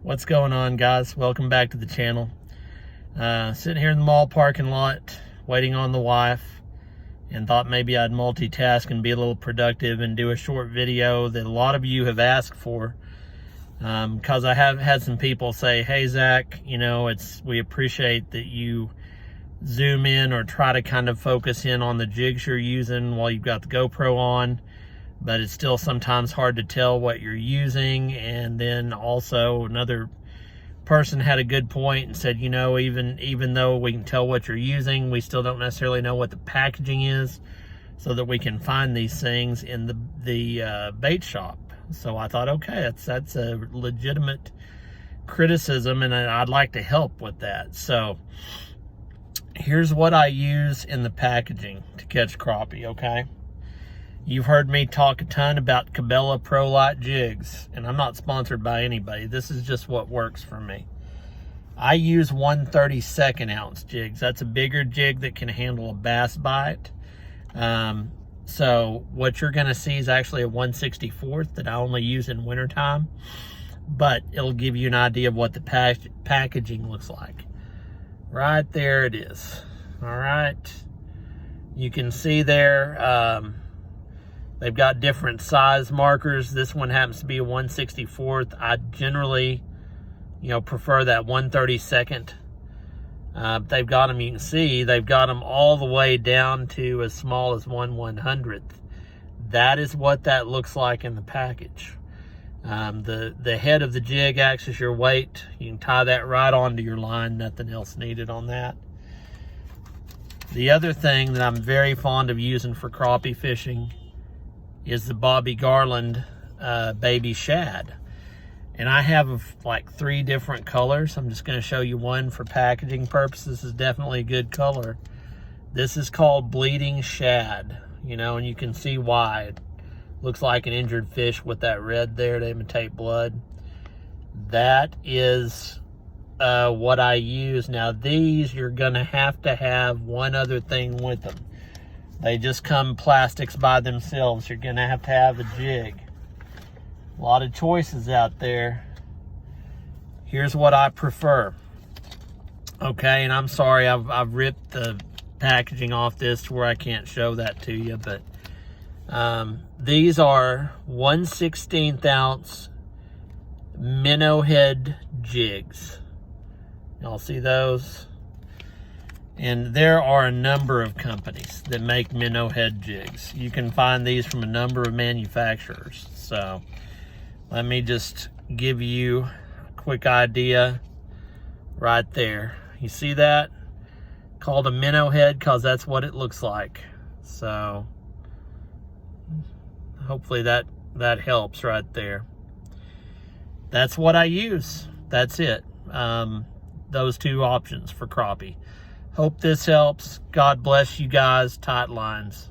What's going on, guys? Welcome back to the channel. Sitting here in the mall parking lot waiting on the wife, and thought maybe I'd multitask and be a little productive and do a short video that a lot of you have asked for, because I have had some people say, hey Zach, you know, we appreciate that you zoom in or try to kind of focus in on the jigs you're using while you've got the GoPro on, but it's still sometimes hard to tell what you're using. And then also another person had a good point and said, you know, even though we can tell what you're using, we still don't necessarily know what the packaging is, so that we can find these things in the bait shop. So I thought, okay, that's a legitimate criticism, and I'd like to help with that. So here's what I use in the packaging to catch crappie, okay? You've heard me talk a ton about Cabela Pro Light jigs, and I'm not sponsored by anybody. This is just what works for me. I use 1/32 ounce jigs. That's a bigger jig that can handle a bass bite. So what you're gonna see is actually a 1/64 that I only use in wintertime, but it'll give you an idea of what the packaging looks like. Right there it is. All right. You can see there, they've got different size markers. This one happens to be a 1/64. I generally, you know, prefer that 1/32. They've got them, you can see, they've got them all the way down to as small as 1/100th. That is what that looks like in the package. The head of the jig acts as your weight. You can tie that right onto your line, nothing else needed on that. The other thing that I'm very fond of using for crappie fishing is the Bobby Garland baby shad. And I have like 3 different colors. I'm just going to show you one for packaging purposes. This is definitely a good color. This is called Bleeding Shad, you know, and you can see why. It looks like an injured fish with that red there to imitate blood. That is what I use. Now these, you're going to have one other thing with them. They just come plastics by themselves. You're going to have a jig. A lot of choices out there. Here's what I prefer. Okay, and I'm sorry, I've ripped the packaging off this to where I can't show that to you, but these are 1/16 ounce minnow head jigs. Y'all see those? And there are a number of companies that make minnow head jigs. You can find these from a number of manufacturers. So let me just give you a quick idea right there. You see that? Called a minnow head because that's what it looks like. So hopefully that helps right there. That's what I use. That's it. Those 2 options for crappie. Hope this helps. God bless you guys. Tight lines.